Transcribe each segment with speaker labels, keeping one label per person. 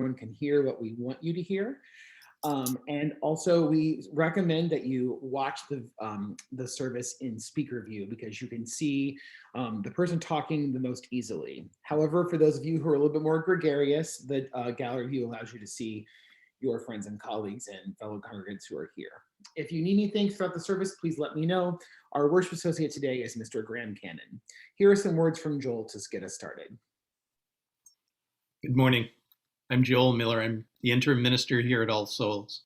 Speaker 1: everyone can hear what we want you to hear. And also, we recommend that you watch the service in speaker view because you can see the person talking the most easily. However, for those of you who are a little bit more gregarious, the gallery view allows you to see your friends and colleagues and fellow congregants who are here. If you need anything throughout the service, please let me know. Our worship associate today is Mr. Graham Cannon. Here are some words from Joel to get us started.
Speaker 2: Good morning. I'm Joel Miller. I'm the interim minister here at All Souls.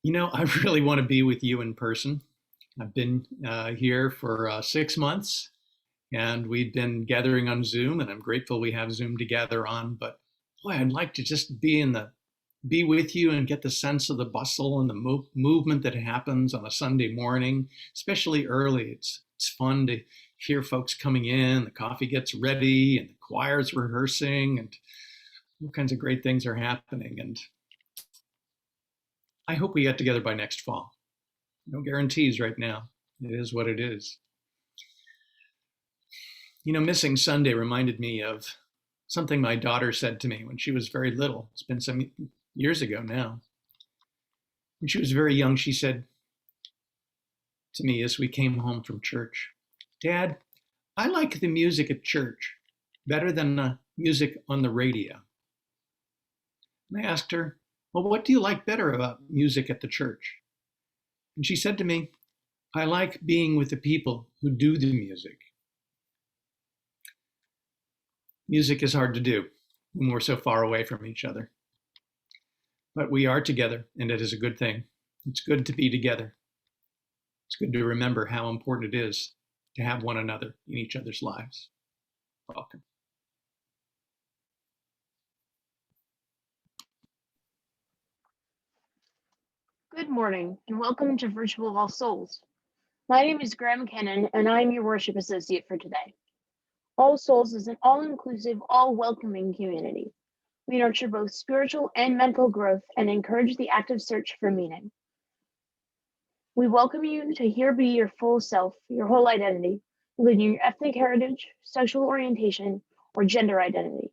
Speaker 2: You know, I really want to be with you in person. I've been here for 6 months, and we've been gathering on Zoom, and I'm grateful we have Zoom to gather on. But boy, I'd like to just be with you and get the sense of the bustle and the movement that happens on a Sunday morning, especially early. It's fun to hear folks coming in. The coffee gets ready, and the choir's rehearsing, and all kinds of great things are happening. And I hope we get together by next fall. No guarantees right now. It is what it is. You know, missing Sunday reminded me of something my daughter said to me when she was very little. It's been some years ago now. When she was very young, she said to me as we came home from church, "Dad, I like the music at church better than the music on the radio." And I asked her, "Well, what do you like better about music at the church?" And she said to me, "I like being with the people who do the music." Music is hard to do when we're so far away from each other. But we are together, and it is a good thing. It's good to be together. It's good to remember how important it is to have one another in each other's lives. Welcome.
Speaker 3: Good morning, and welcome to Virtual All Souls. My name is Graham Cannon, and I am your worship associate for today. All Souls is an all-inclusive, all-welcoming community. We nurture both spiritual and mental growth and encourage the active search for meaning. We welcome you to here be your full self, your whole identity, including your ethnic heritage, sexual orientation, or gender identity.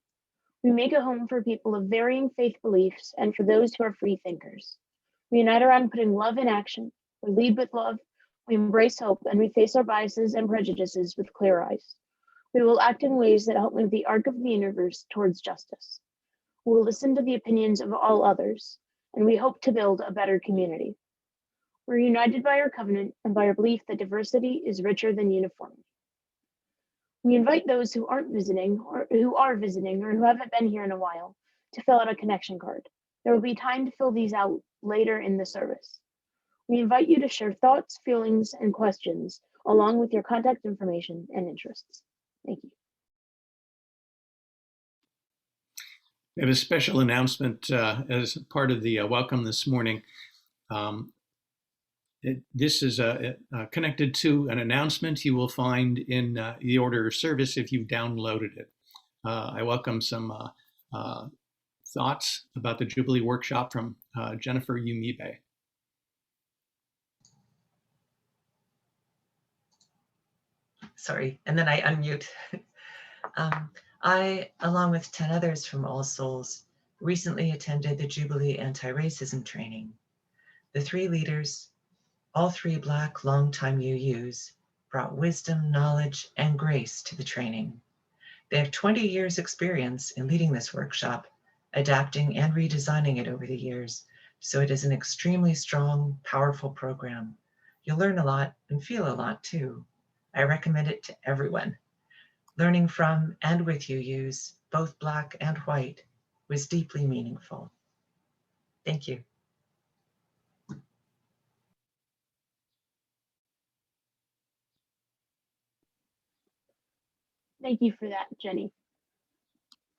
Speaker 3: We make a home for people of varying faith beliefs and for those who are free thinkers. We unite around putting love in action. We lead with love, we embrace hope, and we face our biases and prejudices with clear eyes. We will act in ways that help move the arc of the universe towards justice. We will listen to the opinions of all others, and we hope to build a better community. We're united by our covenant and by our belief that diversity is richer than uniformity. We invite those who aren't visiting or who are visiting or who haven't been here in a while to fill out a connection card. There will be time to fill these out later in the service. We invite you to share thoughts, feelings, and questions along with your contact information and interests. Thank you.
Speaker 2: We have a special announcement as part of the welcome this morning. This is connected to an announcement you will find in the order of service if you downloaded it. I welcome some thoughts about the Jubilee Workshop from Jennifer Yumibe.
Speaker 4: Sorry, and then I unmute. I, along with 10 others from All Souls, recently attended the Jubilee anti-racism training. The 3 leaders, all 3 Black longtime UUs, brought wisdom, knowledge, and grace to the training. They have 20 years experience in leading this workshop, adapting and redesigning it over the years, so it is an extremely strong, powerful program. You'll learn a lot and feel a lot too. I recommend it to everyone. Learning from and with UUs, both Black and white, was deeply meaningful. Thank you.
Speaker 3: Thank you for that, Jenny.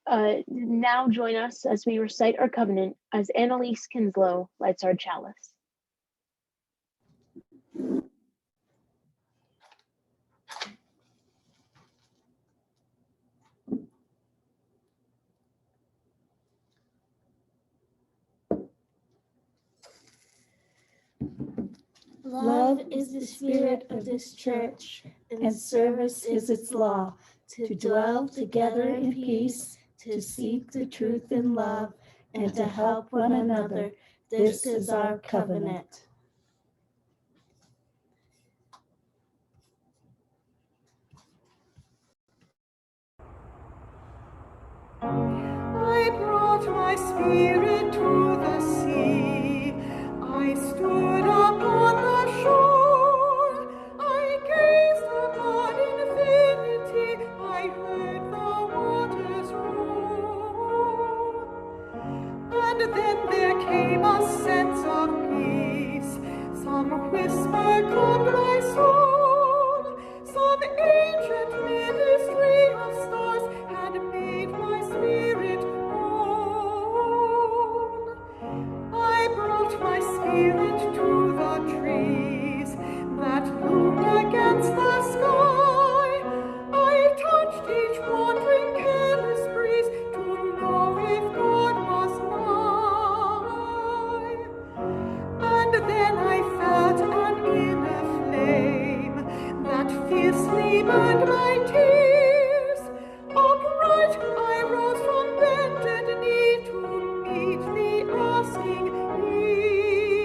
Speaker 3: Now join us as we recite our covenant as Annalise Kinslow lights our chalice.
Speaker 5: Love is the spirit of this church, and service is its law, to dwell together in peace, to seek the truth in love, and to help one another. This is our covenant.
Speaker 6: I brought my spirit to the sea. I stood upon the shore. I gazed upon infinity. I heard the waters roar. And then there came a sense of peace. Some whisper calmed my soul. Some ancient ministry of stars had made my spirit own. I brought my spirit to the trees that loomed against the sky. I touched each wandering careless breeze to know if God was nigh. And then I felt an inner flame that fiercely burned my tears. Upright I rose from bended knee to meet the asking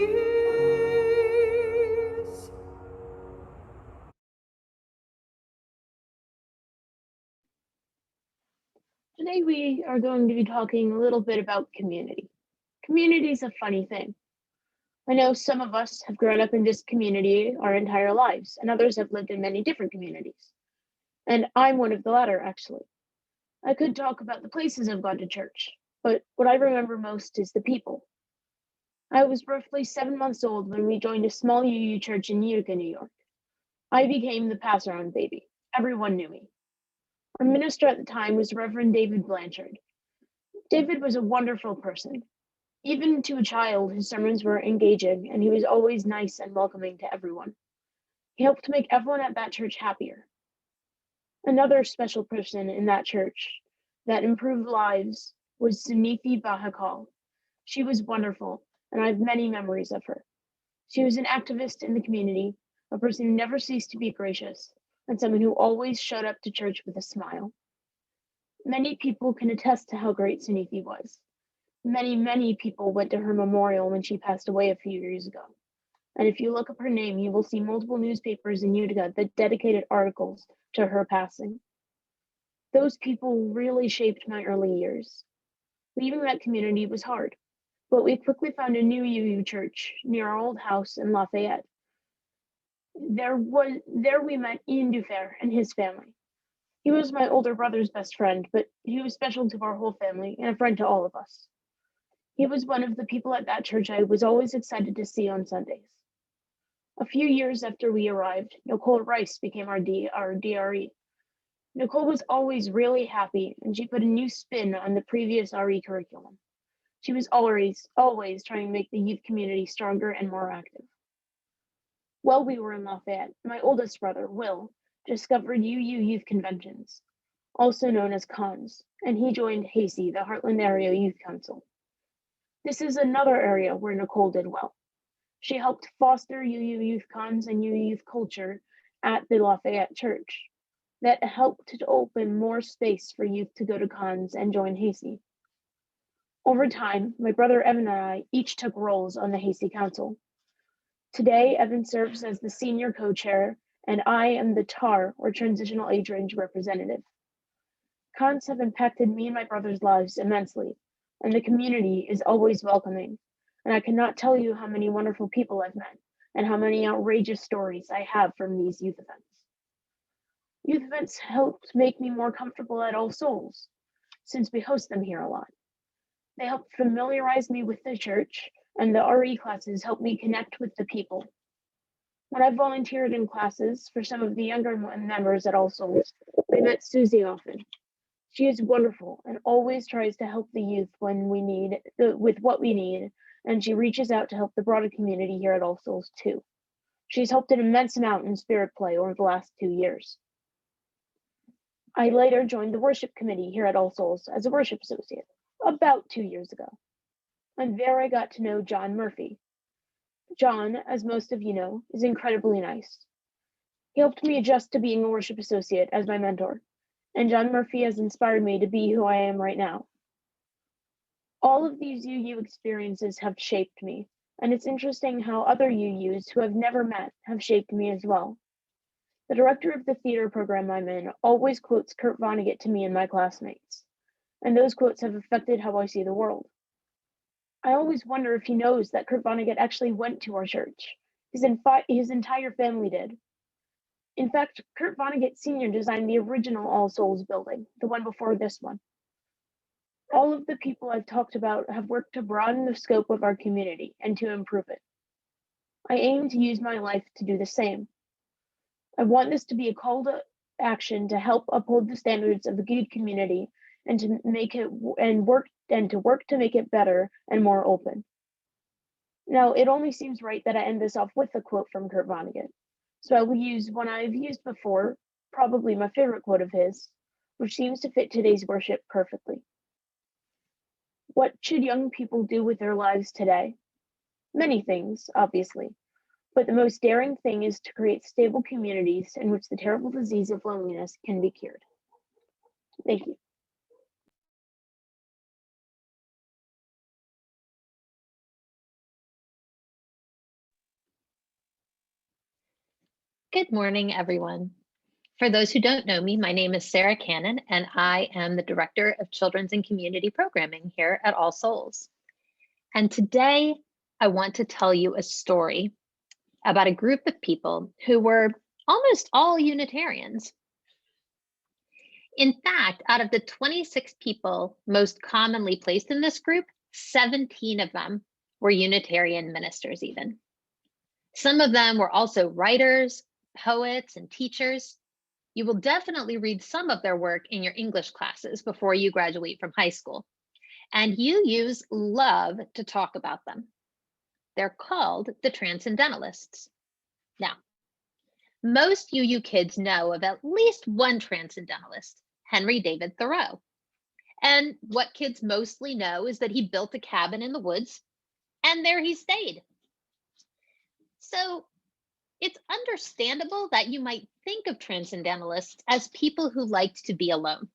Speaker 6: ears.
Speaker 3: Today we are going to be talking a little bit about community. Community is a funny thing. I know some of us have grown up in this community our entire lives, and others have lived in many different communities. And I'm one of the latter, actually. I could talk about the places I've gone to church, but what I remember most is the people. I was roughly 7 months old when we joined a small UU church in Utica, New York. I became the pass-around baby. Everyone knew me. Our minister at the time was Reverend David Blanchard. David was a wonderful person. Even to a child, his sermons were engaging, and he was always nice and welcoming to everyone. He helped make everyone at that church happier. Another special person in that church that improved lives was Sunithi Bahakal. She was wonderful, and I have many memories of her. She was an activist in the community, a person who never ceased to be gracious, and someone who always showed up to church with a smile. Many people can attest to how great Sunithi was. Many people went to her memorial when she passed away a few years ago. And if you look up her name, you will see multiple newspapers in Utica that dedicated articles to her passing. Those people really shaped my early years. Leaving that community was hard, but we quickly found a new UU church near our old house in Lafayette. There we met Ian Dufair and his family. He was my older brother's best friend, but he was special to our whole family and a friend to all of us. He was one of the people at that church I was always excited to see on Sundays. A few years after we arrived, Nicole Rice became our DRE. Nicole was always really happy, and she put a new spin on the previous RE curriculum. She was always trying to make the youth community stronger and more active. While we were in Lafayette, my oldest brother, Will, discovered UU Youth Conventions, also known as cons, and he joined HACey, the Heartland Area Youth Council. This is another area where Nicole did well. She helped foster UU Youth Cons and UU Youth culture at the Lafayette Church. That helped to open more space for youth to go to cons and join HACey. Over time, my brother Evan and I each took roles on the HACey Council. Today, Evan serves as the senior co-chair, and I am the TAR, or Transitional Age Range Representative. Cons have impacted me and my brother's lives immensely, and the community is always welcoming. And I cannot tell you how many wonderful people I've met and how many outrageous stories I have from these youth events. Youth events helped make me more comfortable at All Souls, since we host them here a lot. They helped familiarize me with the church, and the RE classes helped me connect with the people. When I volunteered in classes for some of the younger members at All Souls, I met Susie often. She is wonderful and always tries to help the youth when we need, with what we need, and she reaches out to help the broader community here at All Souls too. She's helped an immense amount in Spirit Play over the last 2 years. I later joined the worship committee here at All Souls as a worship associate, about 2 years ago. And there I got to know John Murphy. John, as most of you know, is incredibly nice. He helped me adjust to being a worship associate as my mentor, and John Murphy has inspired me to be who I am right now. All of these UU experiences have shaped me, and it's interesting how other UUs who I've never met have shaped me as well. The director of the theater program I'm in always quotes Kurt Vonnegut to me and my classmates, and those quotes have affected how I see the world. I always wonder if he knows that Kurt Vonnegut actually went to our church. His entire family did. In fact, Kurt Vonnegut Sr. designed the original All Souls building, the one before this one. All of the people I've talked about have worked to broaden the scope of our community and to improve it. I aim to use my life to do the same. I want this to be a call to action to help uphold the standards of the good community and to make it work to make it better and more open. Now, it only seems right that I end this off with a quote from Kurt Vonnegut. So I will use one I've used before, probably my favorite quote of his, which seems to fit today's worship perfectly. What should young people do with their lives today? Many things, obviously, but the most daring thing is to create stable communities in which the terrible disease of loneliness can be cured. Thank you.
Speaker 7: Good morning, everyone. For those who don't know me, my name is Sarah Cannon, and I am the Director of Children's and Community Programming here at All Souls. And today, I want to tell you a story about a group of people who were almost all Unitarians. In fact, out of the 26 people most commonly placed in this group, 17 of them were Unitarian ministers even. Some of them were also writers, poets, and teachers. You will definitely read some of their work in your English classes before you graduate from high school. And UUs love to talk about them. They're called the Transcendentalists. Now, most UU kids know of at least one Transcendentalist, Henry David Thoreau. And what kids mostly know is that he built a cabin in the woods, and there he stayed. So it's understandable that you might think of Transcendentalists as people who liked to be alone.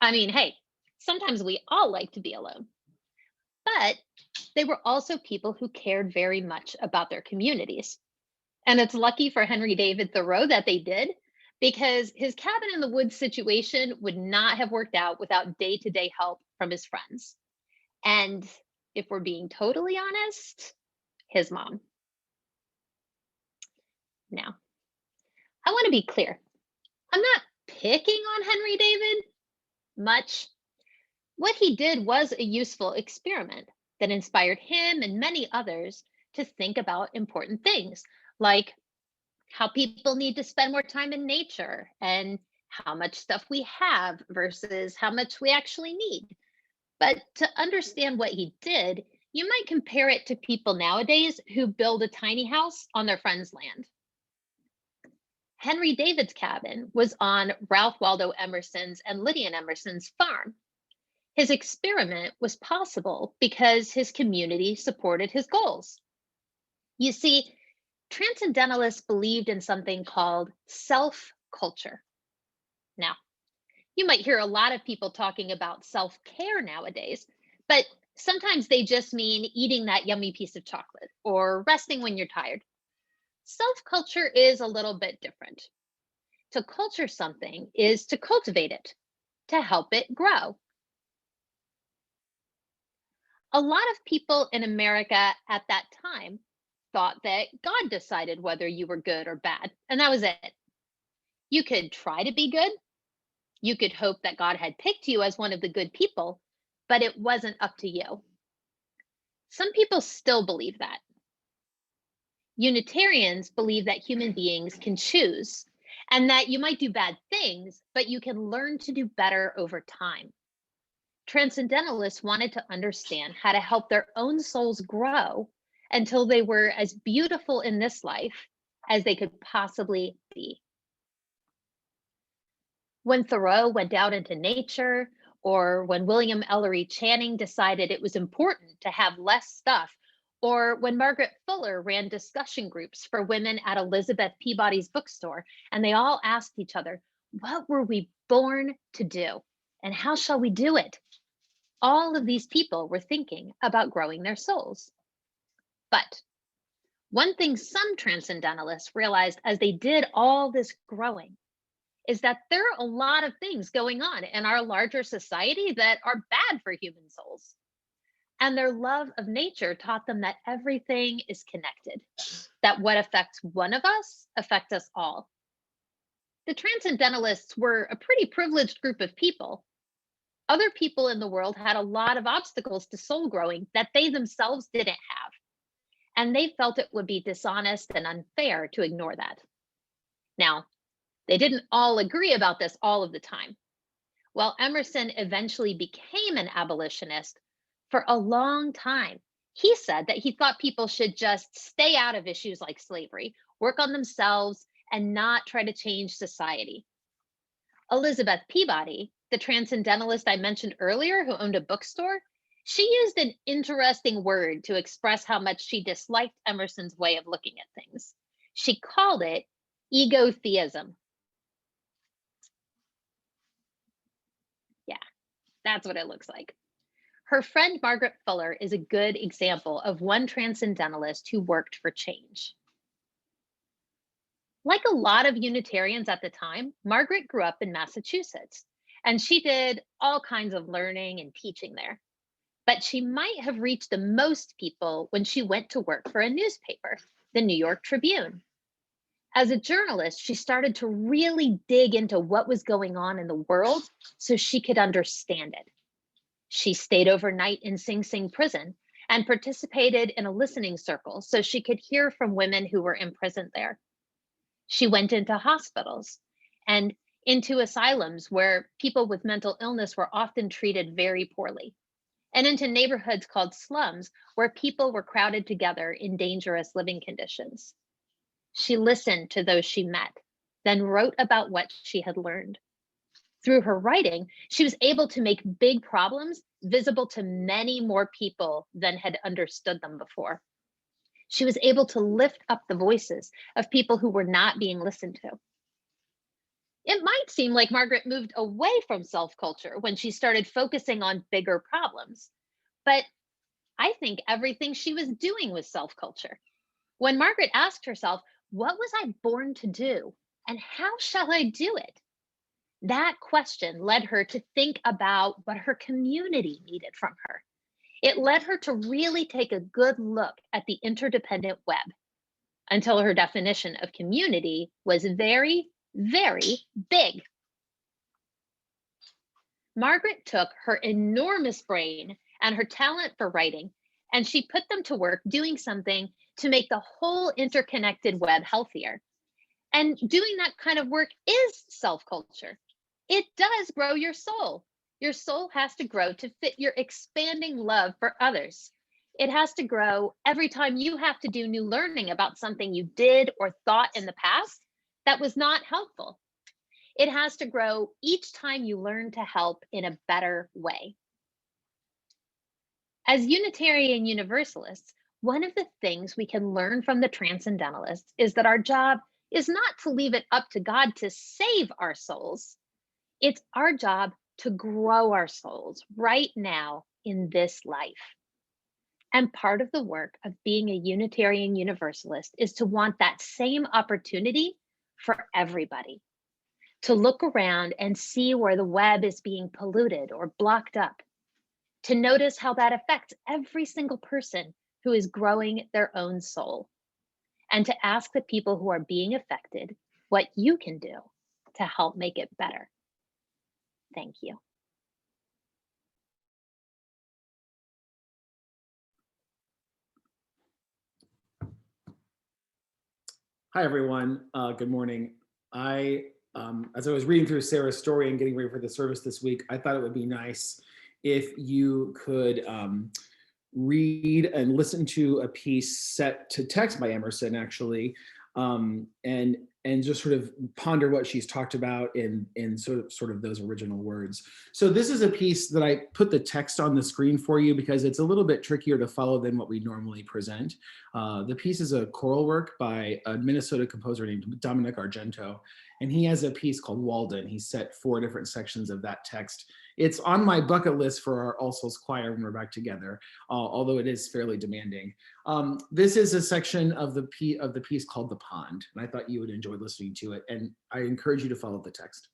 Speaker 7: I mean, hey, sometimes we all like to be alone. But they were also people who cared very much about their communities. And it's lucky for Henry David Thoreau that they did, because his cabin in the woods situation would not have worked out without day-to-day help from his friends. And if we're being totally honest, his mom. Now, I want to be clear. I'm not picking on Henry David much. What he did was a useful experiment that inspired him and many others to think about important things, like how people need to spend more time in nature and how much stuff we have versus how much we actually need. But to understand what he did, you might compare it to people nowadays who build a tiny house on their friend's land. Henry David's cabin was on Ralph Waldo Emerson's and Lydia Emerson's farm. His experiment was possible because his community supported his goals. You see, Transcendentalists believed in something called self-culture. Now, you might hear a lot of people talking about self-care nowadays, but sometimes they just mean eating that yummy piece of chocolate or resting when you're tired. Self-culture is a little bit different. To culture something is to cultivate it, to help it grow. A lot of people in America at that time thought that God decided whether you were good or bad, and that was it. You could try to be good. You could hope that God had picked you as one of the good people, but it wasn't up to you. Some people still believe that. Unitarians believe that human beings can choose and that you might do bad things, but you can learn to do better over time. Transcendentalists wanted to understand how to help their own souls grow until they were as beautiful in this life as they could possibly be. When Thoreau went out into nature, or when William Ellery Channing decided it was important to have less stuff, or when Margaret Fuller ran discussion groups for women at Elizabeth Peabody's bookstore, and they all asked each other, what were we born to do? And how shall we do it? All of these people were thinking about growing their souls. But one thing some transcendentalists realized as they did all this growing is that there are a lot of things going on in our larger society that are bad for human souls. And their love of nature taught them that everything is connected, that what affects one of us affects us all. The transcendentalists were a pretty privileged group of people. Other people in the world had a lot of obstacles to soul growing that they themselves didn't have. And they felt it would be dishonest and unfair to ignore that. Now, they didn't all agree about this all of the time. While Emerson eventually became an abolitionist, for a long time, he said that he thought people should just stay out of issues like slavery, work on themselves, and not try to change society. Elizabeth Peabody, the transcendentalist I mentioned earlier who owned a bookstore, she used an interesting word to express how much she disliked Emerson's way of looking at things. She called it egotheism. Yeah, that's what it looks like. Her friend Margaret Fuller is a good example of one transcendentalist who worked for change. Like a lot of Unitarians at the time, Margaret grew up in Massachusetts, and she did all kinds of learning and teaching there. But she might have reached the most people when she went to work for a newspaper, the New York Tribune. As a journalist, she started to really dig into what was going on in the world so she could understand it. She stayed overnight in Sing Sing prison and participated in a listening circle so she could hear from women who were imprisoned there. She went into hospitals and into asylums where people with mental illness were often treated very poorly, and into neighborhoods called slums where people were crowded together in dangerous living conditions. She listened to those she met, then wrote about what she had learned. Through her writing, she was able to make big problems visible to many more people than had understood them before. She was able to lift up the voices of people who were not being listened to. It might seem like Margaret moved away from self-culture when she started focusing on bigger problems, but I think everything she was doing was self-culture. When Margaret asked herself, what was I born to do and how shall I do it? That question led her to think about what her community needed from her. It led her to really take a good look at the interdependent web until her definition of community was very, very big. Margaret took her enormous brain and her talent for writing, and she put them to work doing something to make the whole interconnected web healthier. And doing that kind of work is self-culture. It does grow your soul. Your soul has to grow to fit your expanding love for others. It has to grow every time you have to do new learning about something you did or thought in the past that was not helpful. It has to grow each time you learn to help in a better way. As Unitarian Universalists, one of the things we can learn from the Transcendentalists is that our job is not to leave it up to God to save our souls. It's our job to grow our souls right now in this life. And part of the work of being a Unitarian Universalist is to want that same opportunity for everybody, to look around and see where the web is being polluted or blocked up, to notice how that affects every single person who is growing their own soul, and to ask the people who are being affected what you can do to help make it better. Thank you.
Speaker 1: Hi, everyone. Good morning. As I was reading through Sarah's story and getting ready for the service this week, I thought it would be nice if you could read and listen to a piece set to text by Emerson, actually, and just sort of ponder what she's talked about in sort of those original words. So this is a piece that I put the text on the screen for you because it's a little bit trickier to follow than what we normally present. The piece is a choral work by a Minnesota composer named Dominic Argento, And he has a piece called Walden. He set 4 different sections of that text. It's on my bucket list for our All Souls Choir when we're back together, although it is fairly demanding. This is a section of the piece called The Pond, and I thought you would enjoy listening to it, and I encourage you to follow the text.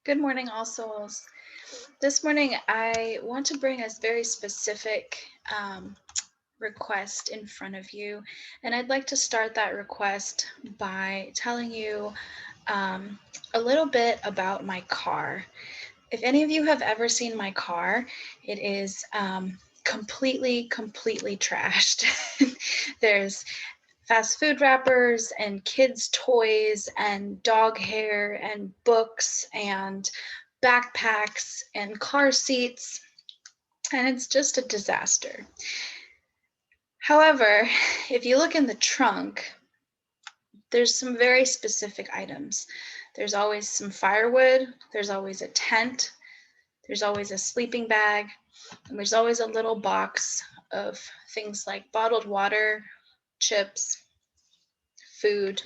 Speaker 8: Good morning, All Souls. This morning, I want to bring a very specific request in front of you. And I'd like to start that request by telling you a little bit about my car. If any of you have ever seen my car, it is completely trashed. There's fast food wrappers and kids' toys and dog hair and books and backpacks and car seats, and it's just a disaster. However, if you look in the trunk, there's some very specific items. There's always some firewood, there's always a tent, there's always a sleeping bag, and there's always a little box of things like bottled water, chips, food.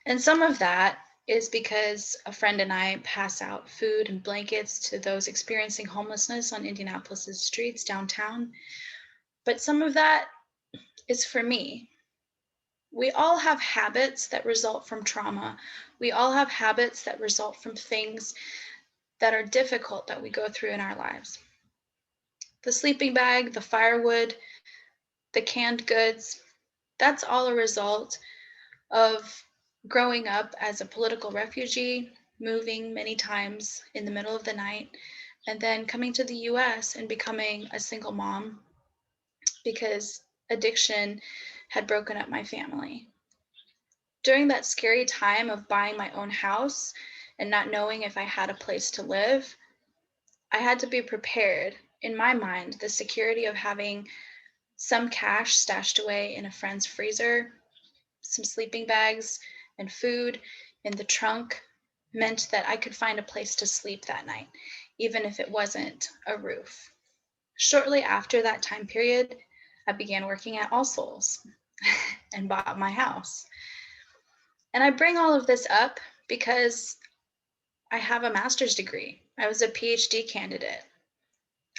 Speaker 8: And some of that is because a friend and I pass out food and blankets to those experiencing homelessness on Indianapolis's streets downtown. But some of that is for me. We all have habits that result from trauma. We all have habits that result from things that are difficult that we go through in our lives. The sleeping bag, the firewood, the canned goods, that's all a result of growing up as a political refugee, moving many times in the middle of the night, and then coming to the US and becoming a single mom because addiction had broken up my family. During that scary time of buying my own house and not knowing if I had a place to live, I had to be prepared. In my mind, the security of having some cash stashed away in a friend's freezer, some sleeping bags, and food in the trunk meant that I could find a place to sleep that night, even if it wasn't a roof. Shortly after that time period, I began working at All Souls and bought my house. And I bring all of this up because I have a master's degree. I was a PhD candidate.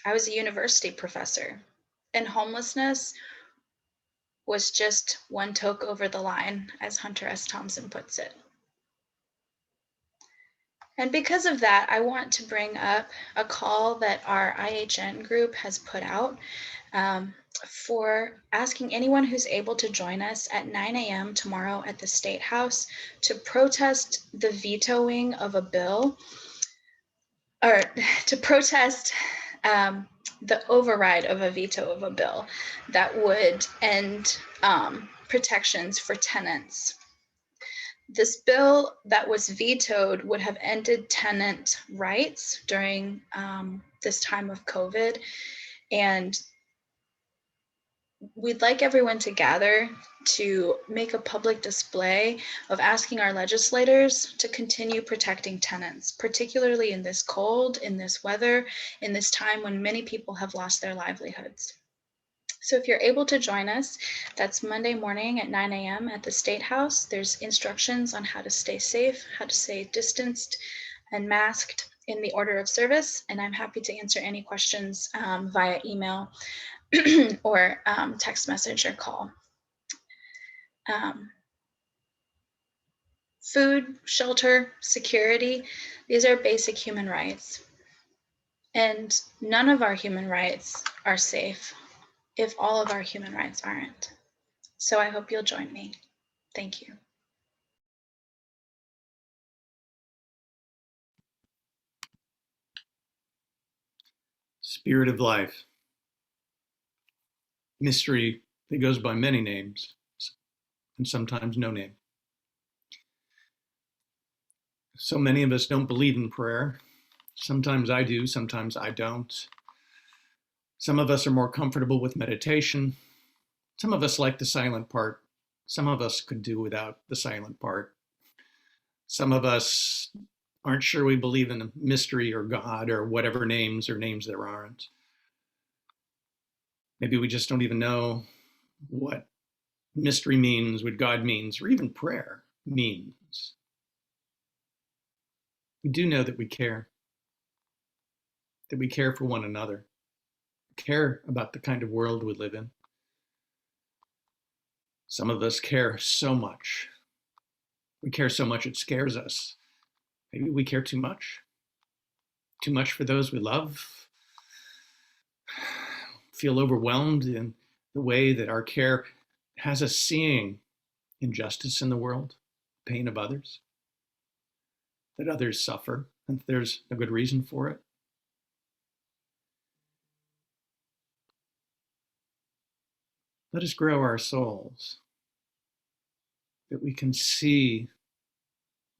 Speaker 8: I was a university professor. And homelessness was just one toke over the line, as Hunter S. Thompson puts it. And because of that, I want to bring up a call that our IHN group has put out for asking anyone who's able to join us at 9 a.m. tomorrow at the State House to protest the vetoing of a bill, or to protest the override of a veto of a bill that would end protections for tenants. This bill that was vetoed would have ended tenant rights during this time of COVID. And we'd like everyone to gather to make a public display of asking our legislators to continue protecting tenants, particularly in this cold, in this weather, in this time when many people have lost their livelihoods. So if you're able to join us, that's Monday morning at 9 a.m. at the State House. There's instructions on how to stay safe, how to stay distanced and masked in the order of service. And I'm happy to answer any questions via email or text message or call. Food, shelter, security, these are basic human rights. And none of our human rights are safe if all of our human rights aren't. So I hope you'll join me. Thank you.
Speaker 2: Spirit of life. Mystery that goes by many names and sometimes no name. So many of us don't believe in prayer. Sometimes I do, sometimes I don't. Some of us are more comfortable with meditation. Some of us like the silent part. Some of us could do without the silent part. Some of us aren't sure we believe in a mystery or God or whatever names or names there aren't. Maybe we just don't even know what mystery means, what God means, or even prayer means. We do know that we care for one another, care about the kind of world we live in. Some of us care so much. We care so much it scares us. Maybe we care too much for those we love. Feel overwhelmed in the way that our care has us seeing injustice in the world, pain of others, that others suffer, and there's a good reason for it. Let us grow our souls, that we can see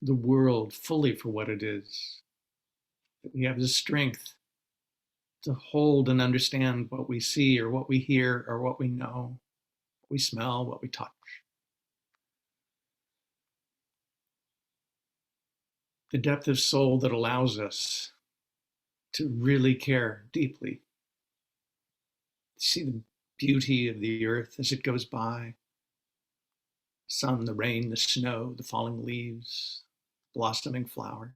Speaker 2: the world fully for what it is, that we have the strength to hold and understand what we see or what we hear or what we know, what we smell, what we touch. the depth of soul that allows us to really care deeply, see the beauty of the earth as it goes by, the sun, the rain, the snow, the falling leaves, blossoming flowers.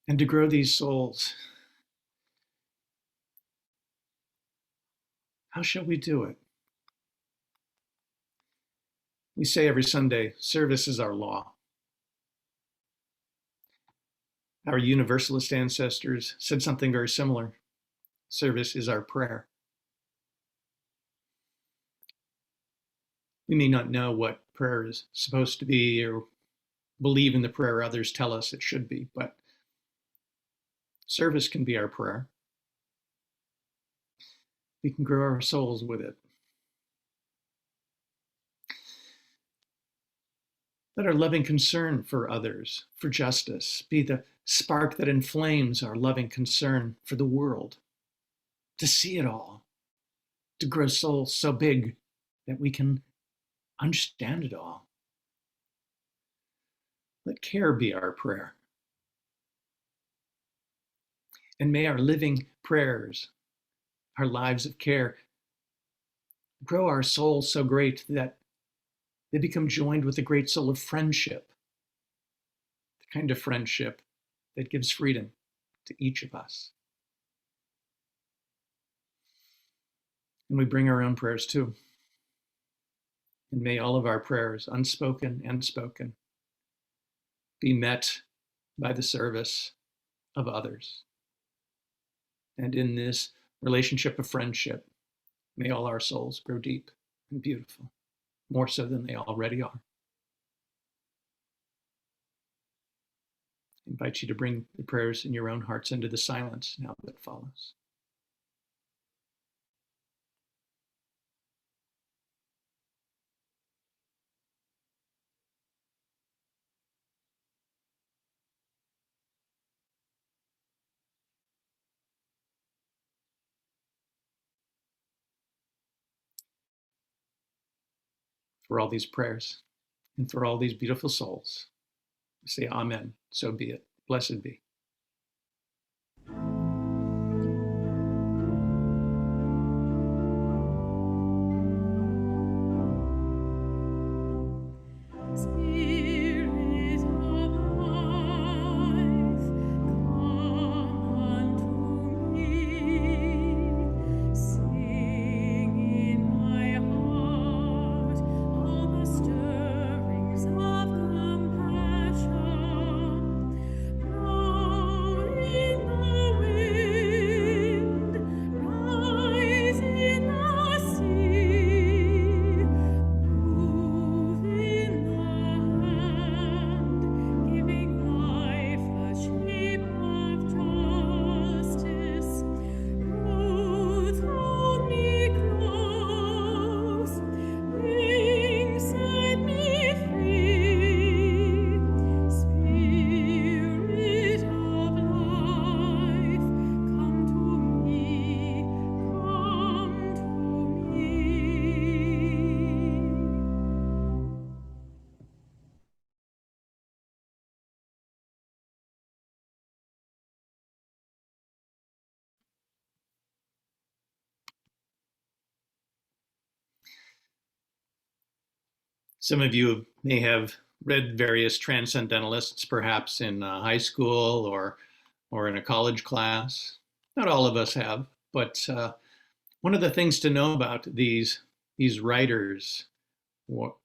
Speaker 2: And to grow these souls, how shall we do it? We say every Sunday, service is our law. Our Universalist ancestors said something very similar. Service is our prayer. We may not know what prayer is supposed to be or believe in the prayer others tell us it should be, but service can be our prayer. We can grow our souls with it. Let our loving concern for others, for justice, be the spark that inflames our loving concern for the world, to see it all, to grow souls so big that we can understand it all. Let care be our prayer. And may our living prayers, our lives of care, grow our souls so great that they become joined with the great soul of friendship, the kind of friendship that gives freedom to each of us. And we bring our own prayers too. And may all of our prayers, unspoken and spoken, be met by the service of others. And in this relationship of friendship, may all our souls grow deep and beautiful, more so than they already are. I invite you to bring the prayers in your own hearts into the silence now that follows. For all these prayers and for all these beautiful souls, we say amen, so be it, blessed be.
Speaker 6: Spirit of life, come unto me. Sing in my heart all the stirrings of compassion. Blow in the wind, rise in the sea, move in the hand, giving life the shape of justice. Roots hold me close, wings set me free. Spirit of life, come to me, come to me.
Speaker 2: Some of you may have read various transcendentalists, perhaps in high school or in a college class. Not all of us have, but one of the things to know about these writers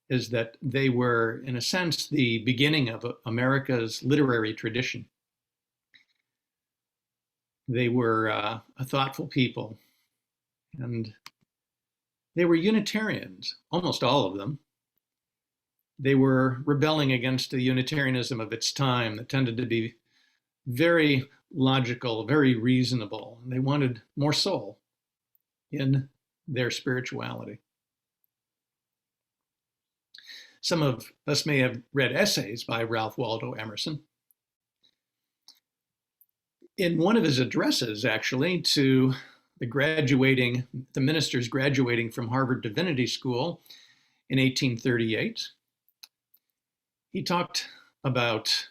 Speaker 2: is that they were, in a sense, the beginning of America's literary tradition. They were a thoughtful people, and they were Unitarians, almost all of them. They were rebelling against the Unitarianism of its time that tended to be very logical, very reasonable. They wanted more soul in their spirituality. Some of us may have read essays by Ralph Waldo Emerson. In one of his addresses, actually, to the ministers graduating from Harvard Divinity School in 1838, He talked about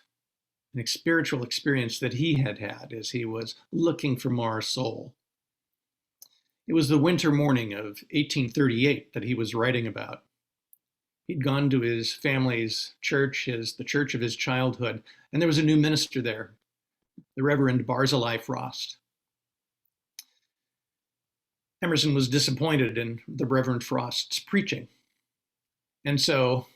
Speaker 2: an spiritual experience that he had had as he was looking for Mars' soul. It was the winter morning of 1838 that he was writing about. He'd gone to his family's church, the church of his childhood, and there was a new minister there, the Reverend Barzillai Frost. Emerson was disappointed in the Reverend Frost's preaching. And so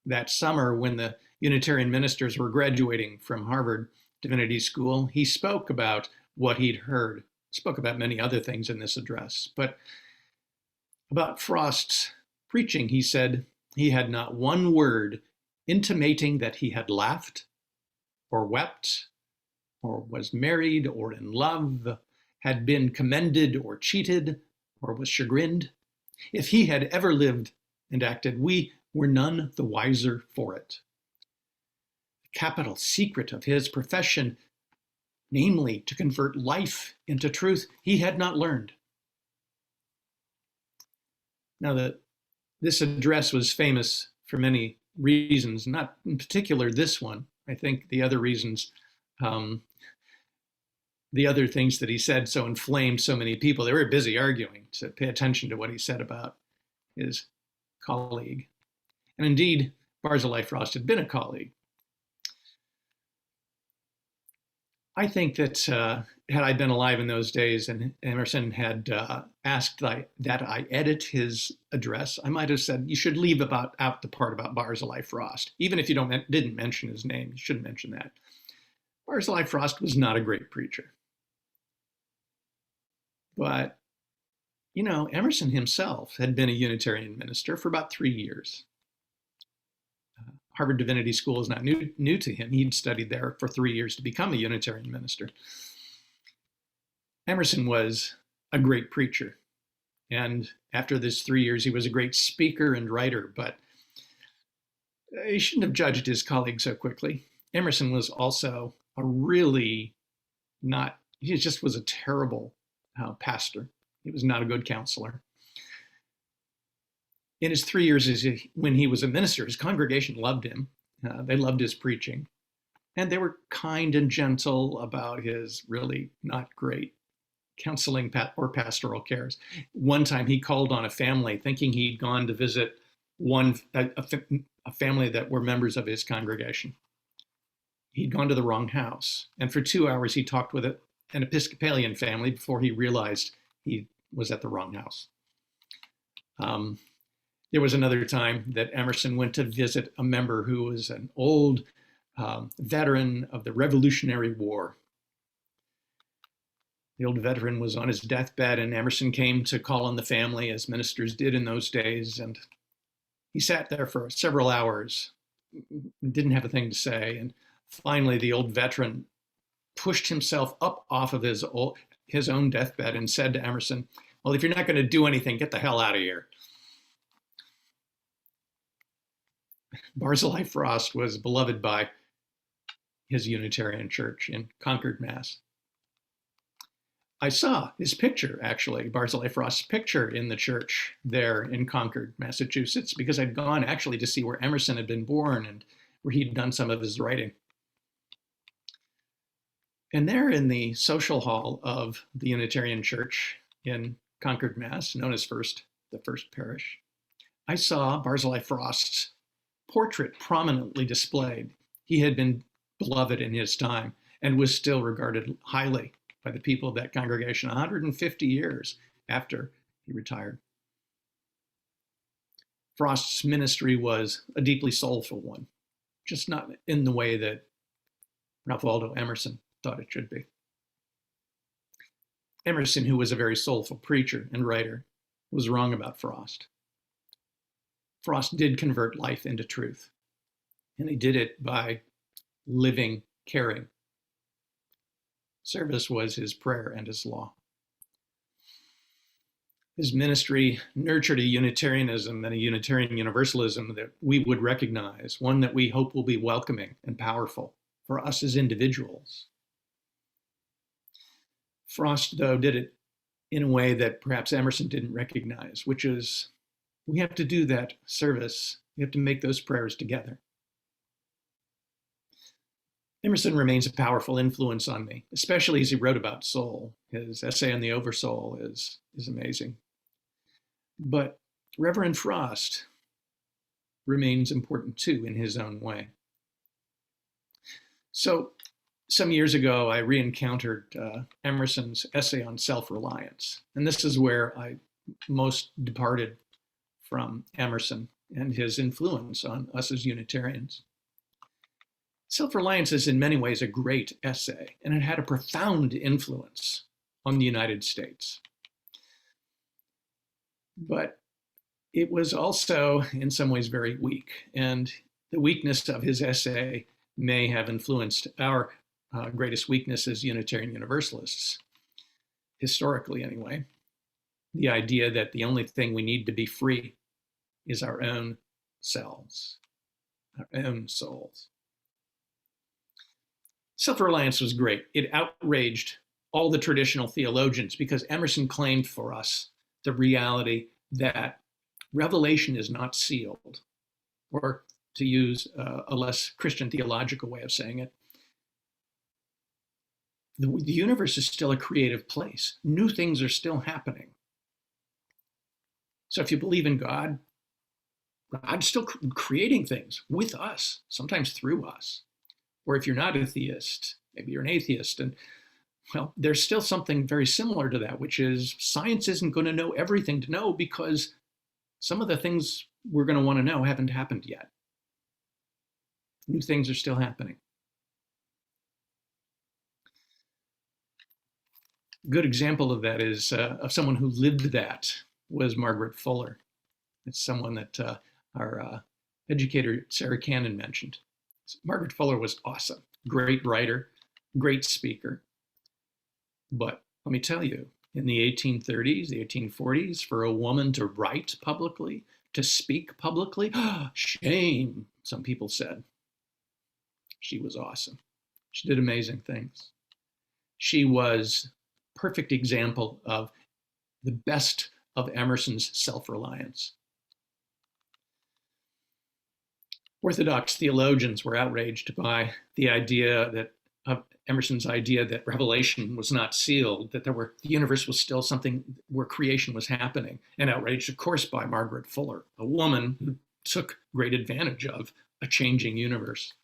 Speaker 2: that summer, when the Unitarian ministers were graduating from Harvard Divinity School, he spoke about what he'd heard, spoke about many other things in this address. But about Frost's preaching, he said he had not one word intimating that he had laughed or wept or was married or in love, had been commended or cheated or was chagrined. If he had ever lived and acted, we were none the wiser for it. The capital secret of his profession, namely to convert life into truth, he had not learned. Now, this address was famous for many reasons, not in particular this one. I think the other reasons, the other things that he said so inflamed so many people. They were busy arguing to pay attention to what he said about his colleague. And indeed, Barzillai Frost had been a colleague. I think that had I been alive in those days and Emerson had asked that I edit his address, I might have said, you should leave out the part about Barzillai Frost. Even if you didn't mention his name, you shouldn't mention that. Barzillai Frost was not a great preacher. But, Emerson himself had been a Unitarian minister for about 3 years. Harvard Divinity School is not new to him. He'd studied there for 3 years to become a Unitarian minister. Emerson was a great preacher. And after this 3 years, he was a great speaker and writer, but he shouldn't have judged his colleague so quickly. Emerson was also he just was a terrible pastor. He was not a good counselor. In his 3 years when he was a minister, his congregation loved him. They loved his preaching. And they were kind and gentle about his really not great counseling or pastoral cares. One time he called on a family thinking he'd gone to visit a family that were members of his congregation. He'd gone to the wrong house. And for 2 hours, he talked with an Episcopalian family before he realized he was at the wrong house. There was another time that Emerson went to visit a member who was an old veteran of the Revolutionary War. The old veteran was on his deathbed, and Emerson came to call on the family, as ministers did in those days. And he sat there for several hours, didn't have a thing to say. And finally, the old veteran pushed himself up off of his own deathbed and said to Emerson, "Well, if you're not going to do anything, get the hell out of here." Barzillai Frost was beloved by his Unitarian church in Concord, Mass. I saw his picture, actually, Barzillai Frost's picture in the church there in Concord, Massachusetts, because I'd gone actually to see where Emerson had been born and where he'd done some of his writing. And there in the social hall of the Unitarian Church in Concord, Mass, known as the First Parish, I saw Barzillai Frost's portrait prominently displayed. He had been beloved in his time and was still regarded highly by the people of that congregation 150 years after he retired. Frost's ministry was a deeply soulful one, just not in the way that Ralph Waldo Emerson thought it should be. Emerson, who was a very soulful preacher and writer, was wrong about Frost. Frost did convert life into truth, and he did it by living, caring. Service was his prayer and his law. His ministry nurtured a Unitarianism and a Unitarian Universalism that we would recognize, one that we hope will be welcoming and powerful for us as individuals. Frost, though, did it in a way that perhaps Emerson didn't recognize, which is we have to do that service. We have to make those prayers together. Emerson remains a powerful influence on me, especially as he wrote about soul. His essay on the Oversoul is amazing. But Reverend Frost remains important too in his own way. So some years ago, I re-encountered Emerson's essay on self-reliance. And this is where I most departed from Emerson and his influence on us as Unitarians. Self-Reliance is in many ways a great essay, and it had a profound influence on the United States. But it was also in some ways very weak, and the weakness of his essay may have influenced our greatest weakness as Unitarian Universalists, historically anyway. The idea that the only thing we need to be free is our own selves, our own souls. Self-reliance was great. It outraged all the traditional theologians because Emerson claimed for us the reality that revelation is not sealed, or to use a less Christian theological way of saying it, the universe is still a creative place. New things are still happening. So if you believe in God, God's still creating things with us, sometimes through us. Or if you're not a theist, maybe you're an atheist, and well, there's still something very similar to that, which is science isn't going to know everything to know because some of the things we're going to want to know haven't happened yet. New things are still happening. A good example of that is of someone who lived that was Margaret Fuller. It's someone that our educator, Sarah Cannon, mentioned. Margaret Fuller was awesome, great writer, great speaker. But let me tell you, in the 1830s, the 1840s, for a woman to write publicly, to speak publicly, shame, some people said. She was awesome. She did amazing things. She was a perfect example of the best of Emerson's self-reliance. Orthodox theologians were outraged by the idea that Emerson's idea that revelation was not sealed, that the universe was still something where creation was happening, and outraged, of course, by Margaret Fuller, a woman who took great advantage of a changing universe,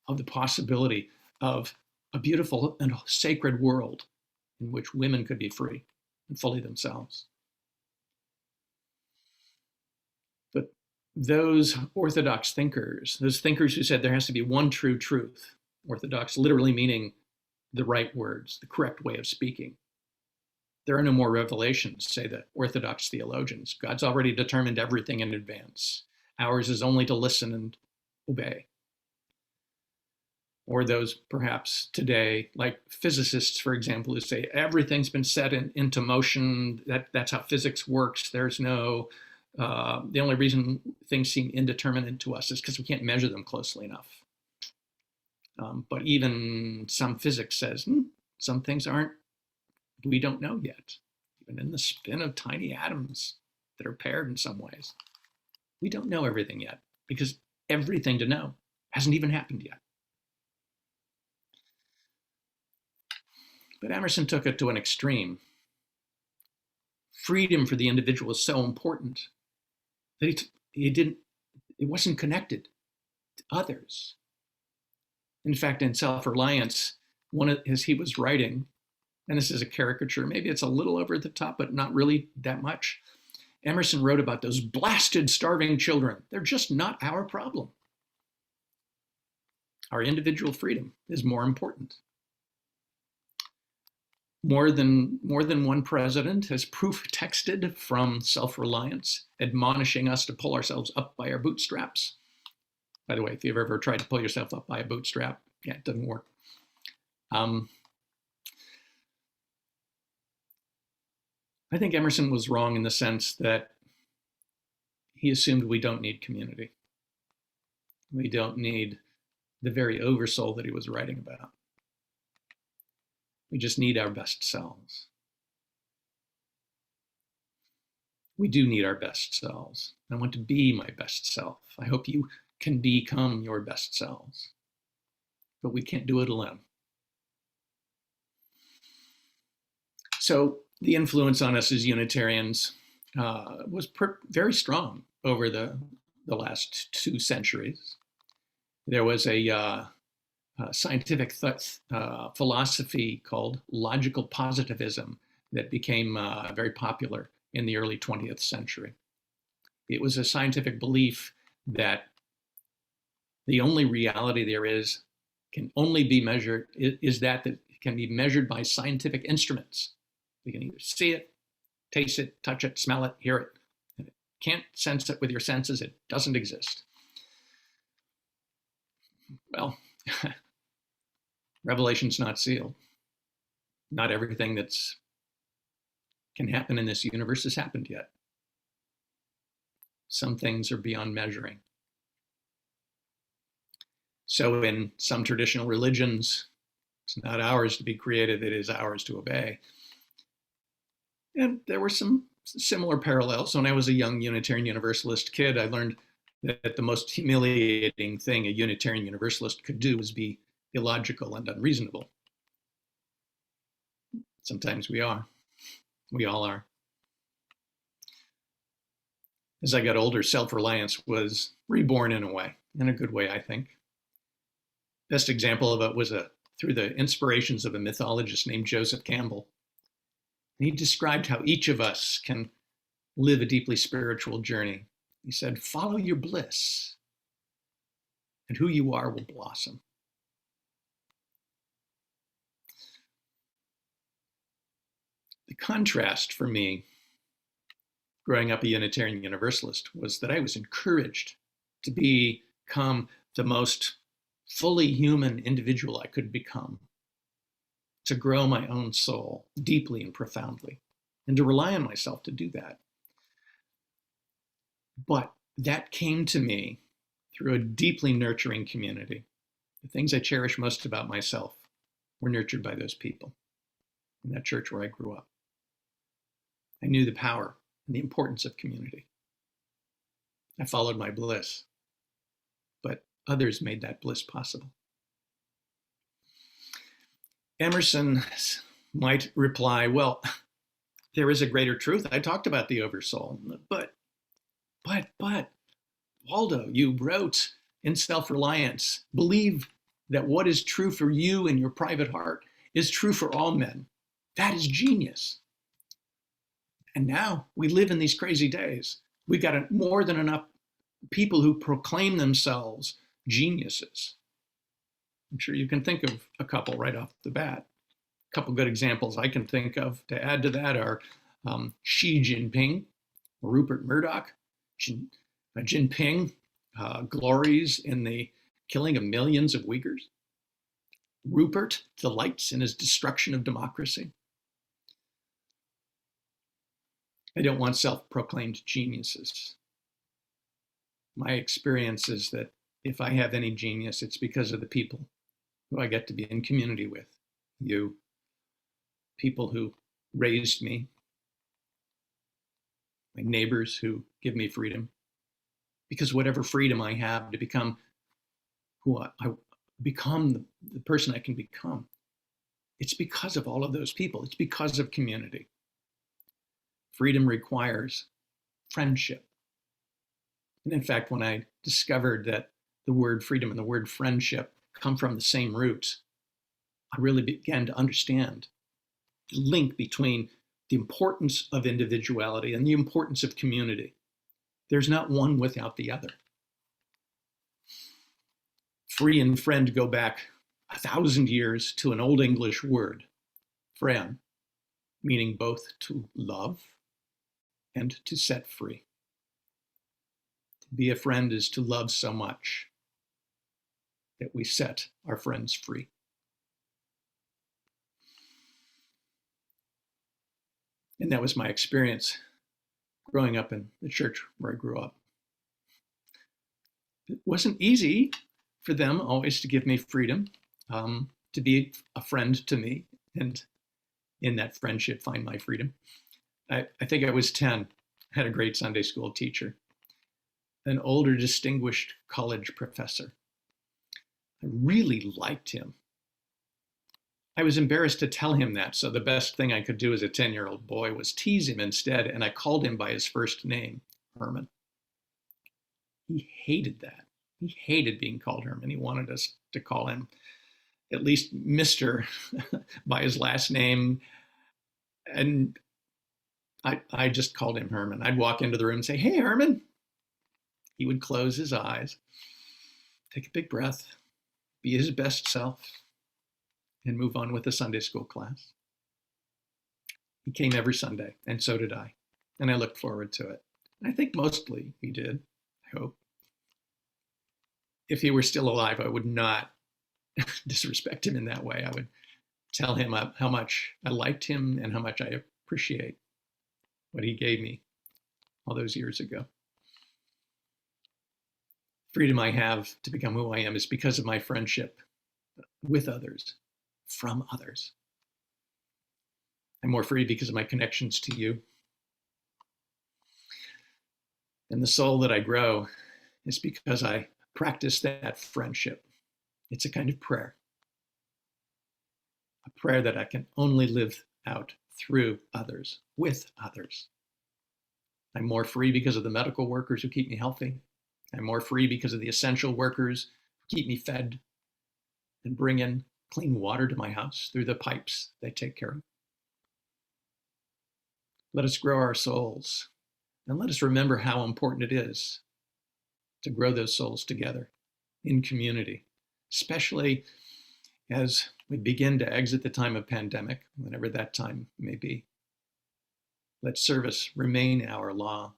Speaker 2: of the possibility of a beautiful and sacred world in which women could be free and fully themselves. But those orthodox thinkers, those thinkers who said there has to be one true truth, orthodox literally meaning the right words, the correct way of speaking. There are no more revelations, say the orthodox theologians. God's already determined everything in advance. Ours is only to listen and obey. Or those perhaps today, like physicists, for example, who say everything's been set into motion, that's how physics works. There's no, the only reason things seem indeterminate to us is because we can't measure them closely enough. But even some physics says some things we don't know yet. Even in the spin of tiny atoms that are paired in some ways. We don't know everything yet because everything to know hasn't even happened yet. But Emerson took it to an extreme. Freedom for the individual is so important that it wasn't connected to others. In fact, in Self-Reliance, as he was writing, and this is a caricature, maybe it's a little over the top, but not really that much. Emerson wrote about those blasted, starving children. They're just not our problem. Our individual freedom is more important. More than one president has proof texted from Self-Reliance, admonishing us to pull ourselves up by our bootstraps. By the way, if you've ever tried to pull yourself up by a bootstrap, yeah, it doesn't work. I think Emerson was wrong in the sense that he assumed we don't need community. We don't need the very oversoul that he was writing about. We just need our best selves. We do need our best selves. I want to be my best self. I hope you can become your best selves. but we can't do it alone. So the influence on us as Unitarians was very strong over the last 2 centuries. There was a scientific philosophy called logical positivism that became very popular in the early 20th century. It was a scientific belief that the only reality there is can only be measured, is that can be measured by scientific instruments. You can either see it, taste it, touch it, smell it, hear it. And it can't sense it with your senses, it doesn't exist. Well, Revelation's not sealed. Not everything that's can happen in this universe has happened yet. Some things are beyond measuring. So in some traditional religions, it's not ours to be created, it is ours to obey. And there were some similar parallels. When I was a young Unitarian Universalist kid, I learned that the most humiliating thing a Unitarian Universalist could do was be illogical and unreasonable. Sometimes we are. We all are. As I got older, self-reliance was reborn in a way, in a good way, I think. Best example of it was through the inspirations of a mythologist named Joseph Campbell. And he described how each of us can live a deeply spiritual journey. He said, follow your bliss, and who you are will blossom. The contrast for me, growing up a Unitarian Universalist, was that I was encouraged to become the most fully human individual I could become, to grow my own soul deeply and profoundly, and to rely on myself to do that. But that came to me through a deeply nurturing community. The things I cherish most about myself were nurtured by those people in that church where I grew up. I knew the power and the importance of community. I followed my bliss, but others made that bliss possible. Emerson might reply, well, there is a greater truth. I talked about the oversoul, but, Waldo, you wrote in Self-Reliance, believe that what is true for you in your private heart is true for all men. That is genius. And now we live in these crazy days. We've got more than enough people who proclaim themselves geniuses. I'm sure you can think of a couple right off the bat. A couple good examples I can think of to add to that are Xi Jinping, Rupert Murdoch. Jinping glories in the killing of millions of Uyghurs. Rupert delights in his destruction of democracy. I don't want self-proclaimed geniuses. My experience is that if I have any genius, it's because of the people who I get to be in community with. You, people who raised me, my neighbors who give me freedom. Because whatever freedom I have to become who I become, the person I can become, it's because of all of those people. It's because of community. Freedom requires friendship. And in fact, when I discovered that the word freedom and the word friendship come from the same roots, I really began to understand the link between the importance of individuality and the importance of community. There's not one without the other. Free and friend go back 1,000 years to an Old English word, friend, meaning both to love and to set free. To be a friend is to love so much that we set our friends free. And that was my experience growing up in the church where I grew up. It wasn't easy for them always to give me freedom, to be a friend to me, and in that friendship find my freedom. I think I was 10, had a great Sunday school teacher, an older distinguished college professor. I really liked him. I was embarrassed to tell him that, so the best thing I could do as a 10-year-old boy was tease him instead, and I called him by his first name, Herman. He hated that. He hated being called Herman. He wanted us to call him at least Mr. by his last name. And I just called him Herman. I'd walk into the room and say, "Hey, Herman." He would close his eyes, take a big breath, be his best self, and move on with the Sunday school class. He came every Sunday, and so did I. And I looked forward to it. And I think mostly we did, I hope. If he were still alive, I would not disrespect him in that way. I would tell him how much I liked him and how much I appreciate what he gave me all those years ago. Freedom I have to become who I am is because of my friendship with others, from others. I'm more free because of my connections to you. And the soul that I grow is because I practice that friendship. It's a kind of prayer. A prayer that I can only live out through others, with others. I'm more free because of the medical workers who keep me healthy. I'm more free because of the essential workers who keep me fed and bring in clean water to my house through the pipes they take care of. Let us grow our souls, and let us remember how important it is to grow those souls together in community, especially as we begin to exit the time of pandemic, whenever that time may be. Let service remain our law,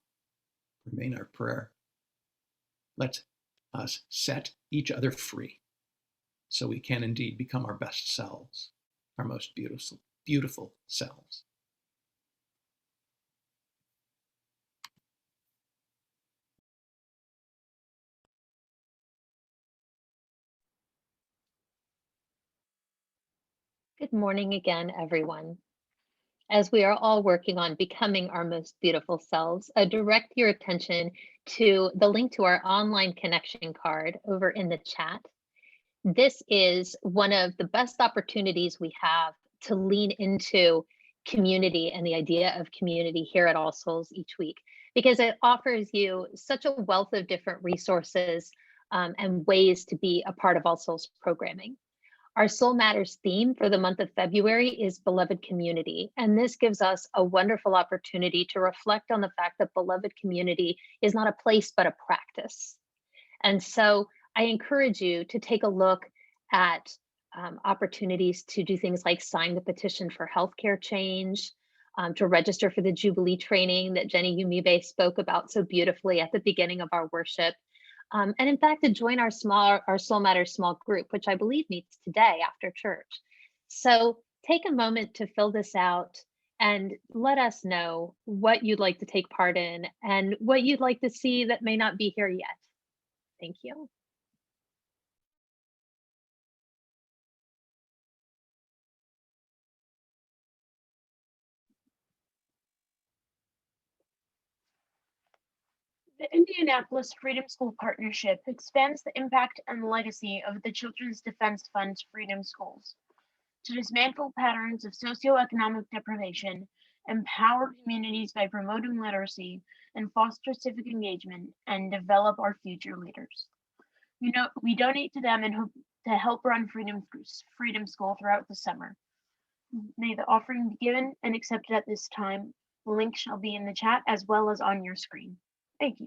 Speaker 2: remain our prayer. Let us set each other free so we can indeed become our best selves, our most beautiful selves.
Speaker 7: Good morning again, everyone. As we are all working on becoming our most beautiful selves, I direct your attention to the link to our online connection card over in the chat. This is one of the best opportunities we have to lean into community and the idea of community here at All Souls each week, because it offers you such a wealth of different resources and ways to be a part of All Souls programming. Our Soul Matters theme for the month of February is Beloved Community, and this gives us a wonderful opportunity to reflect on the fact that beloved community is not a place, but a practice. And so I encourage you to take a look at opportunities to do things like sign the petition for healthcare change, to register for the Jubilee training that Jenny Yumibe spoke about so beautifully at the beginning of our worship. And in fact, to join our Soul Matters small group, which I believe meets today after church. So take a moment to fill this out and let us know what you'd like to take part in and what you'd like to see that may not be here yet. Thank you. The Indianapolis Freedom School Partnership expands the impact and legacy of the Children's Defense Fund's Freedom Schools to dismantle patterns of socioeconomic deprivation, empower communities by promoting literacy, and foster civic engagement, and develop our future leaders. We donate to them and hope to help run Freedom School throughout the summer. May the offering be given and accepted at this time. The link shall be in the chat as well as on your screen. Thank you.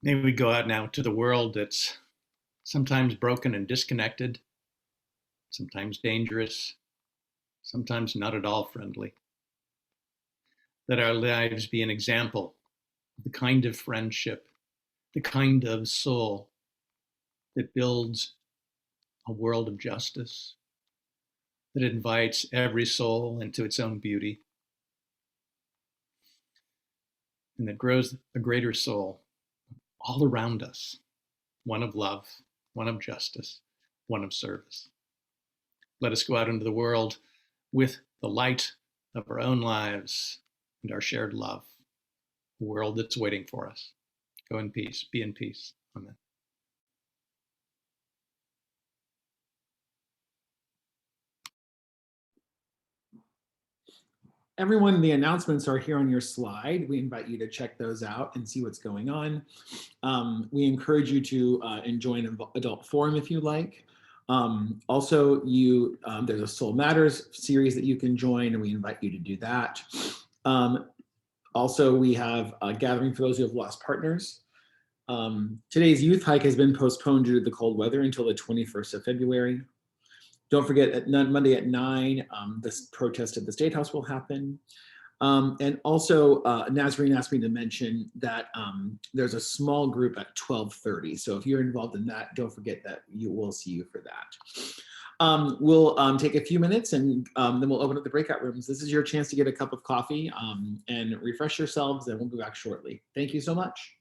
Speaker 2: May we go out now to the world that's sometimes broken and disconnected, sometimes dangerous, sometimes not at all friendly. Let our lives be an example of the kind of friendship, the kind of soul that builds a world of justice, that invites every soul into its own beauty, and that grows a greater soul all around us, one of love, one of justice, one of service. Let us go out into the world with the light of our own lives and our shared love, a world that's waiting for us. Go in peace, be in peace. Amen.
Speaker 1: Everyone, the announcements are here on your slide. We invite you to check those out and see what's going on. We encourage you to join an adult forum if you like. Also, there's a Soul Matters series that you can join, and we invite you to do that. Also, we have a gathering for those who have lost partners. Today's youth hike has been postponed due to the cold weather until the 21st of February. Don't forget, Monday at 9, this protest at the State House will happen. And also, Nazarene asked me to mention that there's a small group at 12:30. So if you're involved in that, don't forget that we'll see you for that. We'll take a few minutes and then we'll open up the breakout rooms. This is your chance to get a cup of coffee and refresh yourselves, and we'll be back shortly. Thank you so much.